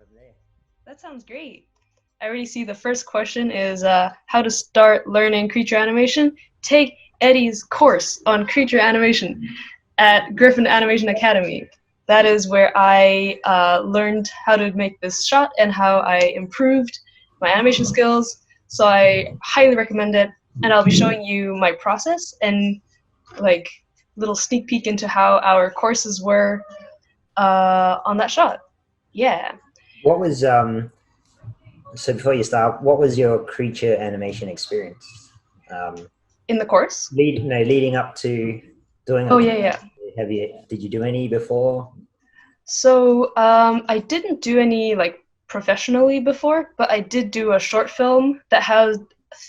from there. That sounds great. I already see the first question is how to start learning creature animation. Take Eddie's course on creature animation at Griffin Animation Academy. That is where I learned how to make this shot and how I improved my animation skills. So I highly recommend it, and I'll be showing you my process and like little sneak peek into how our courses were on that shot. Yeah, What was so before you start, what was your creature animation experience? Um, in the course. leading up to doing a Oh course, yeah, yeah. did you do any before? So I didn't do any like professionally before, but I did do a short film that has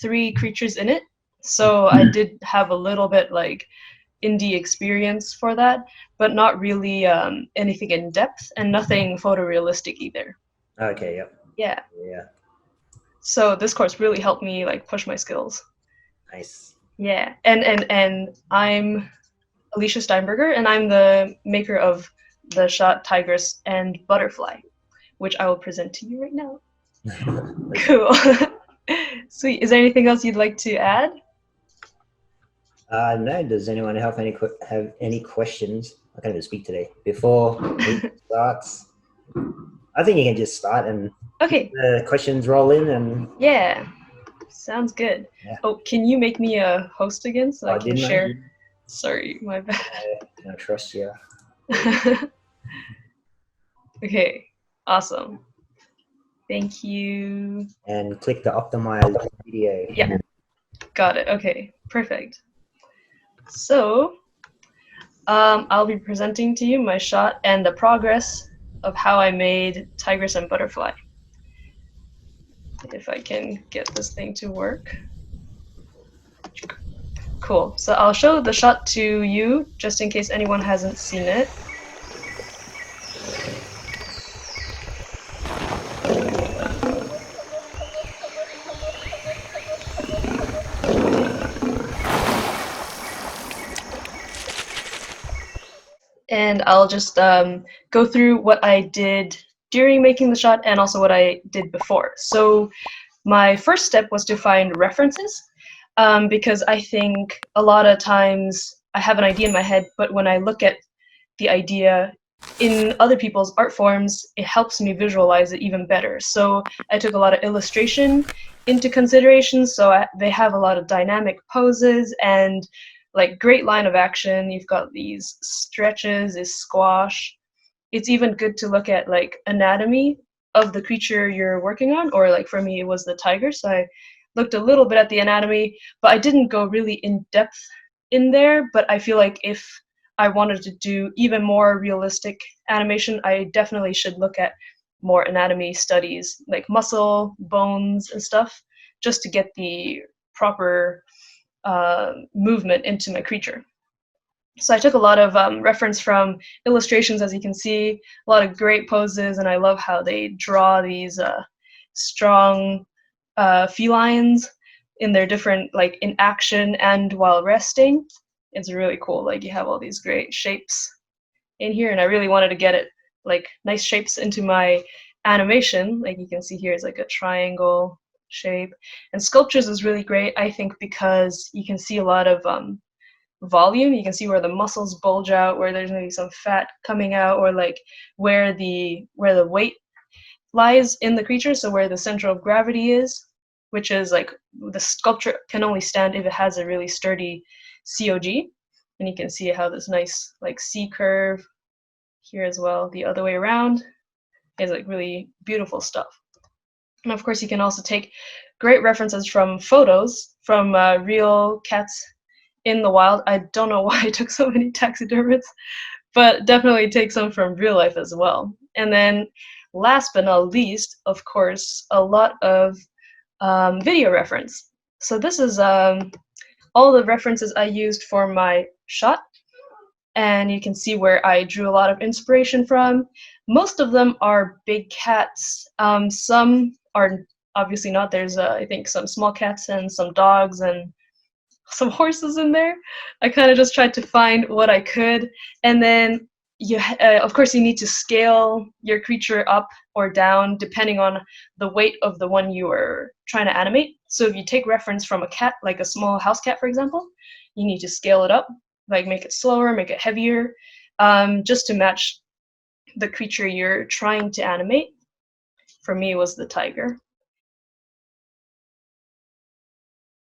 three creatures in it. So I did have a little bit like indie experience for that, but not really anything in depth and nothing photorealistic either. Okay, yep. Yeah. Yeah, So this course really helped me like push my skills. nice. Yeah. And I'm Alisha Steinberger, and I'm the maker of the shot Tigress and Butterfly, which I will present to you right now. Cool. Sweet. Is there anything else you'd like to add? No, does anyone have any questions? I can't even speak today. Before it starts, I think you can just start and Okay. the questions roll in and Yeah. Sounds good. yeah. Oh, can you make me a host again so I Oh, can didn't I? share? Sorry, my bad. Can I trust you? Okay. Awesome. Thank you. And click the optimize video. Yeah. Got it. Okay. Perfect. So, I'll be presenting to you my shot and the progress of how I made Tigress and Butterfly. If I can get this thing to work. Cool. So I'll show the shot to you just in case anyone hasn't seen it. And I'll just go through what I did during making the shot and also what I did before. So my first step was to find references because I think a lot of times I have an idea in my head, but when I look at the idea in other people's art forms, it helps me visualize it even better. So I took a lot of illustration into consideration. So they have a lot of dynamic poses and like great line of action. You've got these stretches, is squash. It's even good to look at like anatomy of the creature you're working on, or like for me it was the tiger. So I looked a little bit at the anatomy, but I didn't go really in depth in there. But I feel like if I wanted to do even more realistic animation, I definitely should look at more anatomy studies, like muscle, bones, and stuff, just to get the proper movement into my creature. So I took a lot of reference from illustrations, as you can see, a lot of great poses, and I love how they draw these strong felines in their different, like in action and while resting. It's really cool. Like you have all these great shapes in here, and I really wanted to get it like nice shapes into my animation. Like you can see here is like a triangle shape, and sculptures is really great, I think, because you can see a lot of volume. You can see where the muscles bulge out, where there's maybe some fat coming out, or like where the weight lies in the creature, so where the center of gravity is, which is like the sculpture can only stand if it has a really sturdy COG. And you can see how this nice like C curve here as well, the other way around, is like really beautiful stuff. And of course, you can also take great references from photos from real cats in the wild. I don't know why I took so many taxidermists, but definitely take some from real life as well. And then last but not least, of course, a lot of video reference. So this is all the references I used for my shot, and you can see where I drew a lot of inspiration from. Most of them are big cats. Some are obviously not. There's, I think, some small cats and some dogs and some horses in there. I kind of just tried to find what I could. And then of course, you need to scale your creature up or down depending on the weight of the one you are trying to animate. So if you take reference from a cat, like a small house cat, for example, you need to scale it up, like make it slower, make it heavier, just to match the creature you're trying to animate. For me, it was the tiger.